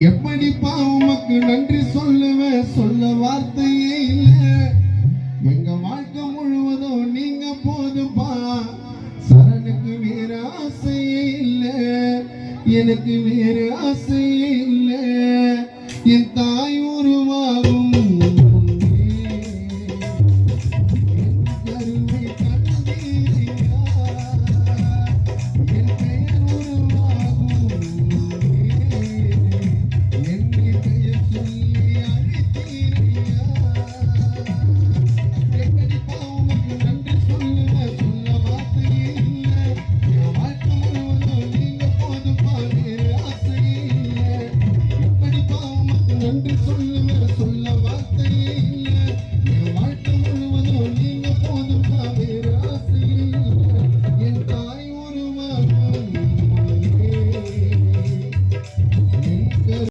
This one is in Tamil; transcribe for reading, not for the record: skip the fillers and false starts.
எப்படிப்பா உமக்கு நன்றி சொல்லுவேன், சொல்ல வார்த்தையே இல்லை. எங்க வாழ்க்கை முழுவதும் நீங்க போதுப்பா. சரணுக்கு வேற ஆசையே இல்லை, எனக்கு வேற ஆசையே இல்லை. என் தாய் உருவாகும் நன்றி சொல்லுவேன், சொல்ல வார்த்தை